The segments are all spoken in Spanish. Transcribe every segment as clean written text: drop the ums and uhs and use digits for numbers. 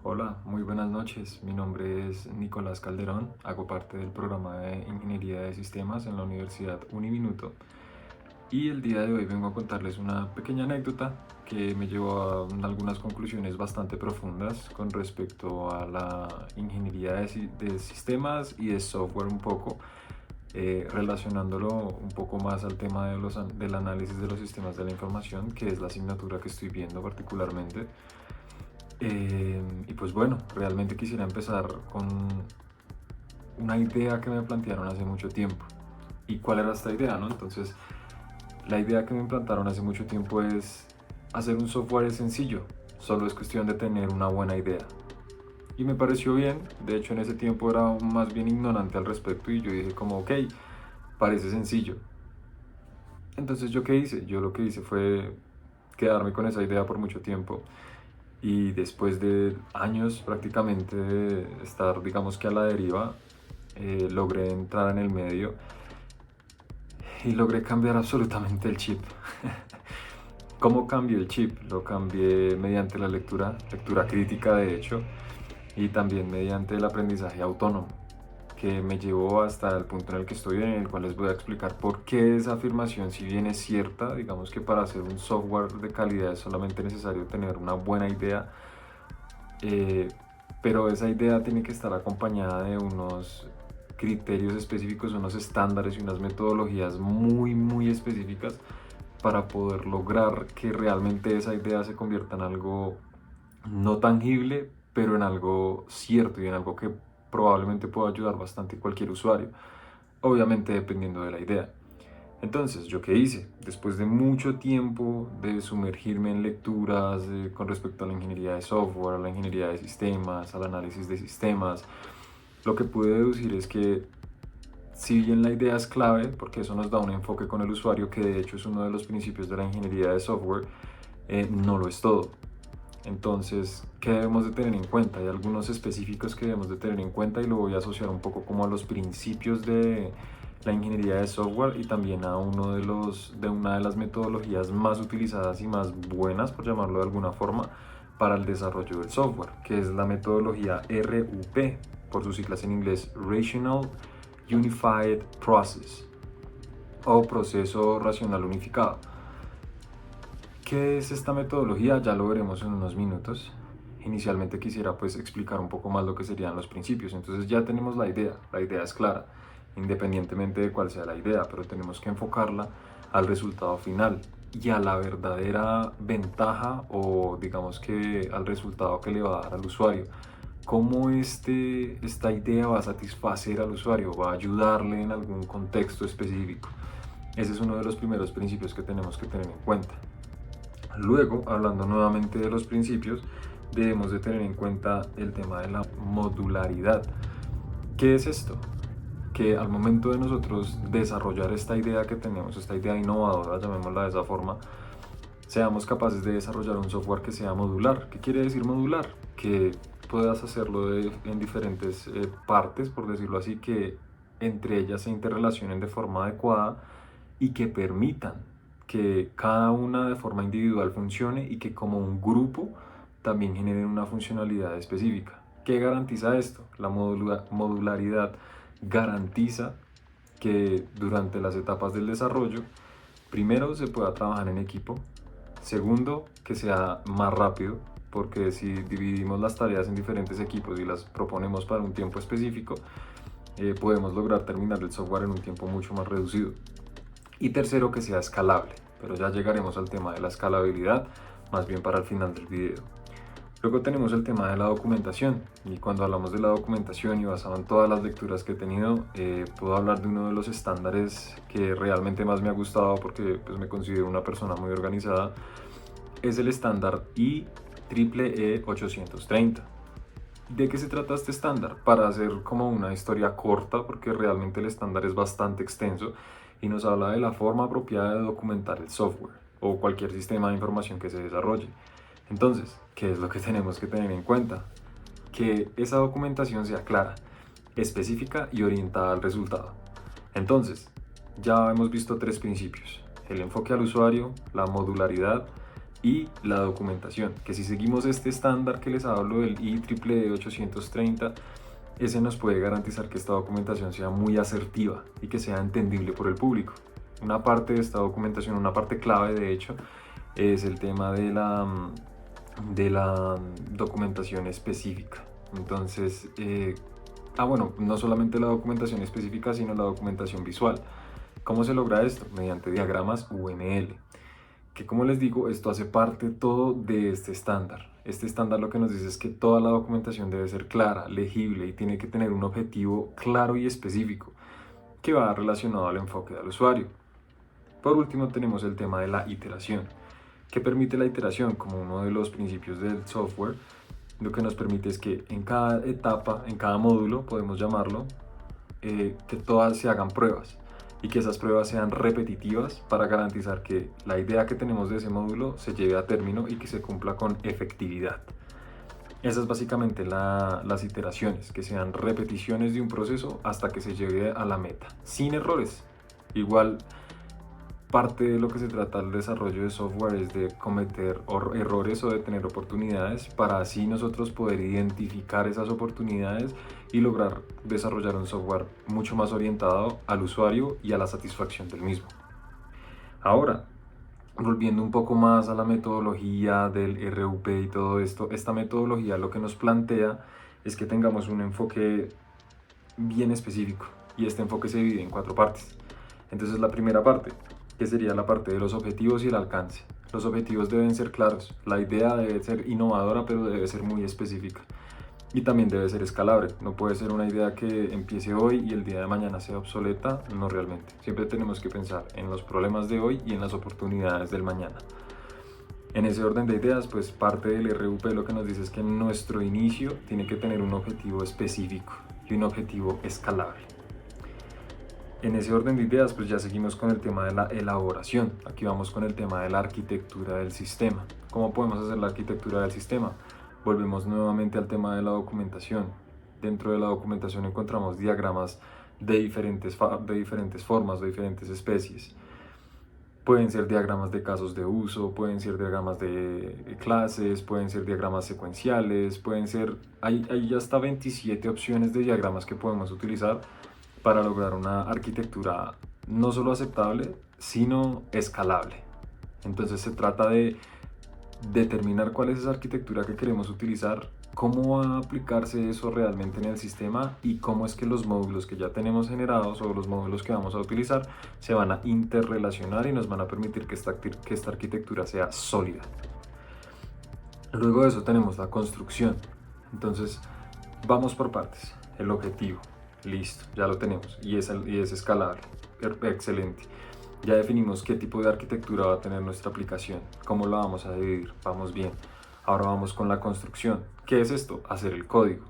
Hola, muy buenas noches. Mi nombre es Nicolás Calderón. Hago parte del programa de Ingeniería de Sistemas en la Universidad Uniminuto. Y el día de hoy vengo a contarles una pequeña anécdota que me llevó a algunas conclusiones bastante profundas con respecto a la ingeniería de sistemas y de software un poco, relacionándolo un poco más al tema del análisis de los sistemas de la información, que es la asignatura que estoy viendo particularmente. Y pues bueno, realmente quisiera empezar con una idea que me plantearon hace mucho tiempo. ¿Y cuál era esta idea, no? Entonces, la idea que me implantaron hace mucho tiempo es hacer un software sencillo, solo es cuestión de tener una buena idea. Y me pareció bien, de hecho en ese tiempo era más bien ignorante al respecto y yo dije como, ok, parece sencillo. Entonces, ¿yo qué hice? Yo lo que hice fue quedarme con esa idea por mucho tiempo. Y después de años prácticamente de estar, digamos que a la deriva, logré entrar en el medio y logré cambiar absolutamente el chip. ¿Cómo cambié el chip? Lo cambié mediante la lectura crítica de hecho, y también mediante el aprendizaje autónomo, que me llevó hasta el punto en el que estoy, en el cual les voy a explicar por qué esa afirmación, si bien es cierta, digamos que para hacer un software de calidad es solamente necesario tener una buena idea, eh, pero esa idea tiene que estar acompañada de unos criterios específicos, unos estándares y unas metodologías muy específicas para poder lograr que realmente esa idea se convierta en algo no tangible, pero en algo cierto y en algo que probablemente pueda ayudar bastante a cualquier usuario, obviamente dependiendo de la idea. Entonces, ¿yo qué hice? Después de mucho tiempo de sumergirme en lecturas con respecto a la ingeniería de software, a la ingeniería de sistemas, al análisis de sistemas, lo que pude deducir es que si bien la idea es clave, porque eso nos da un enfoque con el usuario, que de hecho es uno de los principios de la ingeniería de software, no lo es todo. Entonces, ¿qué debemos de tener en cuenta? Hay algunos específicos que debemos de tener en cuenta y lo voy a asociar un poco como a los principios de la ingeniería de software y también a de una de las metodologías más utilizadas y más buenas, por llamarlo de alguna forma, para el desarrollo del software, que es la metodología RUP, por sus siglas en inglés, Rational Unified Process, o proceso racional unificado. ¿Qué es esta metodología? Ya lo veremos en unos minutos. Inicialmente quisiera pues explicar un poco más lo que serían los principios. Entonces ya tenemos la idea es clara, independientemente de cuál sea la idea, pero tenemos que enfocarla al resultado final y a la verdadera ventaja o digamos que al resultado que le va a dar al usuario. Cómo esta idea va a satisfacer al usuario, va a ayudarle en algún contexto específico. Ese es uno de los primeros principios que tenemos que tener en cuenta. Luego, hablando nuevamente de los principios, debemos de tener en cuenta el tema de la modularidad. ¿Qué es esto? Que al momento de nosotros desarrollar esta idea que tenemos, esta idea innovadora, llamémosla de esa forma, seamos capaces de desarrollar un software que sea modular. ¿Qué quiere decir modular? Que puedas hacerlo en diferentes partes, por decirlo así, que entre ellas se interrelacionen de forma adecuada y que permitan que cada una de forma individual funcione y que como un grupo también generen una funcionalidad específica. ¿Qué garantiza esto? La modularidad garantiza que durante las etapas del desarrollo, primero se pueda trabajar en equipo, segundo, que sea más rápido, porque si dividimos las tareas en diferentes equipos y las proponemos para un tiempo específico, podemos lograr terminar el software en un tiempo mucho más reducido. Y tercero, que sea escalable, pero ya llegaremos al tema de la escalabilidad, más bien para el final del video. Luego tenemos el tema de la documentación, y cuando hablamos de la documentación y basado en todas las lecturas que he tenido, puedo hablar de uno de los estándares que realmente más me ha gustado porque pues, me considero una persona muy organizada, es el estándar IEEE 830. ¿De qué se trata este estándar? Para hacer como una historia corta, porque realmente el estándar es bastante extenso y nos habla de la forma apropiada de documentar el software o cualquier sistema de información que se desarrolle. Entonces, ¿qué es lo que tenemos que tener en cuenta? Que esa documentación sea clara, específica y orientada al resultado. Entonces, ya hemos visto tres principios: el enfoque al usuario, la modularidad y la documentación, que si seguimos este estándar que les hablo del IEEE 830, ese nos puede garantizar que esta documentación sea muy asertiva y que sea entendible por el público. Una parte de esta documentación, una parte clave de hecho, es el tema de la documentación específica. Entonces, bueno, no solamente la documentación específica, sino la documentación visual. ¿Cómo se logra esto? Mediante diagramas UML, que como les digo, esto hace parte todo de este estándar. Este estándar lo que nos dice es que toda la documentación debe ser clara, legible y tiene que tener un objetivo claro y específico que va relacionado al enfoque del usuario. Por último tenemos el tema de la iteración, que permite la iteración como uno de los principios del software. Lo que nos permite es que en cada etapa, en cada módulo, podemos llamarlo, que todas se hagan pruebas y que esas pruebas sean repetitivas para garantizar que la idea que tenemos de ese módulo se lleve a término y que se cumpla con efectividad. Esas es básicamente las iteraciones, que sean repeticiones de un proceso hasta que se llegue a la meta, sin errores. Igual, parte de lo que se trata el desarrollo de software es de cometer errores o de tener oportunidades para así nosotros poder identificar esas oportunidades y lograr desarrollar un software mucho más orientado al usuario y a la satisfacción del mismo. Ahora, volviendo un poco más a la metodología del RUP y todo esto, esta metodología lo que nos plantea es que tengamos un enfoque bien específico y este enfoque se divide en 4 partes. Entonces la primera parte, que sería la parte de los objetivos y el alcance. Los objetivos deben ser claros, la idea debe ser innovadora pero debe ser muy específica y también debe ser escalable. No puede ser una idea que empiece hoy y el día de mañana sea obsoleta, no realmente. Siempre tenemos que pensar en los problemas de hoy y en las oportunidades del mañana. En ese orden de ideas, pues parte del RUP lo que nos dice es que nuestro inicio tiene que tener un objetivo específico y un objetivo escalable. En ese orden de ideas, pues ya seguimos con el tema de la elaboración. Aquí vamos con el tema de la arquitectura del sistema. ¿Cómo podemos hacer la arquitectura del sistema? Volvemos nuevamente al tema de la documentación. Dentro de la documentación encontramos diagramas de diferentes formas, de diferentes especies. Pueden ser diagramas de casos de uso, pueden ser diagramas de clases, pueden ser diagramas secuenciales, hay hasta 27 opciones de diagramas que podemos utilizar para lograr una arquitectura no solo aceptable, sino escalable. Entonces se trata de determinar cuál es esa arquitectura que queremos utilizar, cómo va a aplicarse eso realmente en el sistema y cómo es que los módulos que ya tenemos generados o los módulos que vamos a utilizar se van a interrelacionar y nos van a permitir que esta arquitectura sea sólida. Luego de eso tenemos la construcción. Entonces vamos por partes. El objetivo. Listo, ya lo tenemos y es escalable, excelente. Ya definimos qué tipo de arquitectura va a tener nuestra aplicación, cómo la vamos a dividir, vamos bien. Ahora vamos con la construcción. ¿Qué es esto? Hacer el código,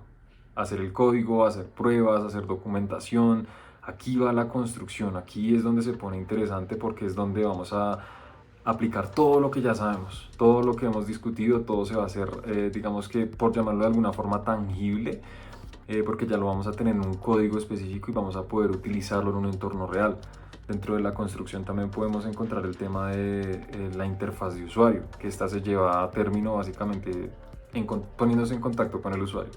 hacer pruebas, hacer documentación. Aquí va la construcción, aquí es donde se pone interesante porque es donde vamos a aplicar todo lo que ya sabemos, todo lo que hemos discutido, todo se va a hacer, digamos que por llamarlo de alguna forma tangible, porque ya lo vamos a tener en un código específico y vamos a poder utilizarlo en un entorno real. Dentro de la construcción también podemos encontrar el tema de la interfaz de usuario, que esta se lleva a término básicamente poniéndose en contacto con el usuario.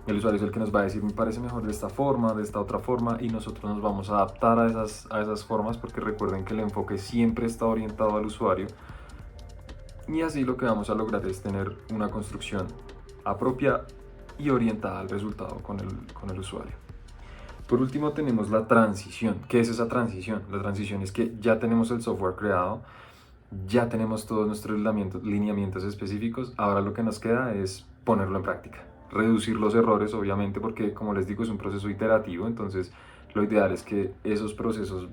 El usuario es el que nos va a decir, me parece mejor de esta forma, de esta otra forma, y nosotros nos vamos a adaptar a esas formas, porque recuerden que el enfoque siempre está orientado al usuario. Y así lo que vamos a lograr es tener una construcción apropiada y orientada al resultado con el usuario. Por último tenemos la transición. ¿Qué es esa transición? La transición es que ya tenemos el software creado, ya tenemos todos nuestros lineamientos específicos, ahora lo que nos queda es ponerlo en práctica. Reducir los errores, obviamente, porque como les digo es un proceso iterativo, entonces lo ideal es que esos procesos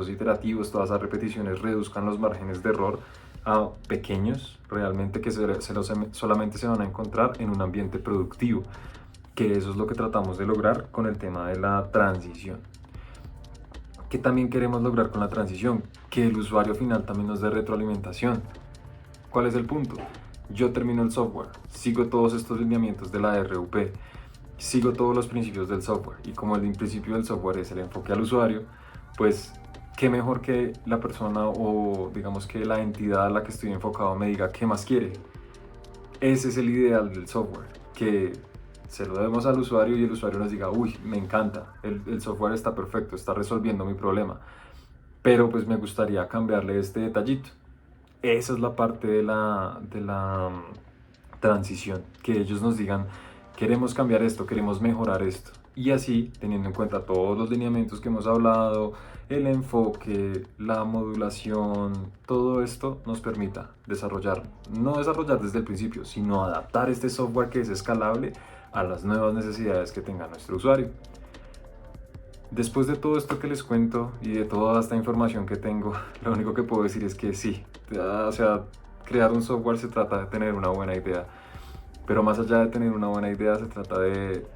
iterativos, todas esas repeticiones reduzcan los márgenes de error a pequeños, realmente que solamente se van a encontrar en un ambiente productivo, que eso es lo que tratamos de lograr con el tema de la transición. ¿Qué también queremos lograr con la transición? Que el usuario final también nos dé retroalimentación. ¿Cuál es el punto? Yo termino el software, sigo todos estos lineamientos de la RUP, sigo todos los principios del software y como el principio del software es el enfoque al usuario, pues qué mejor que la persona o digamos que la entidad a la que estoy enfocado me diga qué más quiere. Ese es el ideal del software, que se lo demos al usuario y el usuario nos diga, uy, me encanta, el software está perfecto, está resolviendo mi problema, pero pues me gustaría cambiarle este detallito. Esa es la parte de la transición, que ellos nos digan, queremos cambiar esto, queremos mejorar esto. Y así, teniendo en cuenta todos los lineamientos que hemos hablado, el enfoque, la modulación, todo esto nos permita desarrollar, no desarrollar desde el principio, sino adaptar este software que es escalable a las nuevas necesidades que tenga nuestro usuario. Después de todo esto que les cuento y de toda esta información que tengo, lo único que puedo decir es que sí, o sea, crear un software se trata de tener una buena idea, pero más allá de tener una buena idea se trata de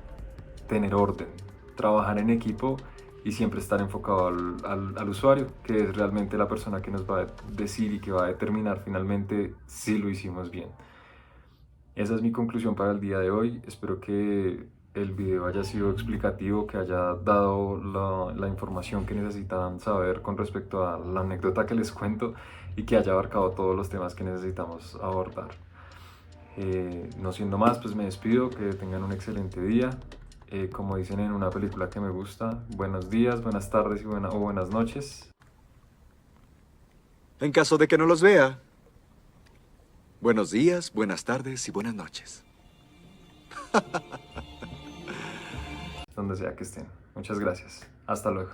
tener orden, trabajar en equipo y siempre estar enfocado al usuario, que es realmente la persona que nos va a decir y que va a determinar finalmente si lo hicimos bien. Esa es mi conclusión para el día de hoy. Espero que el video haya sido explicativo, que haya dado la información que necesitan saber con respecto a la anécdota que les cuento y que haya abarcado todos los temas que necesitamos abordar. No siendo más, pues me despido, que tengan un excelente día. Como dicen en una película que me gusta, buenos días, buenas tardes y o buenas noches. En caso de que no los vea, buenos días, buenas tardes y buenas noches. Donde sea que estén. Muchas gracias. Hasta luego.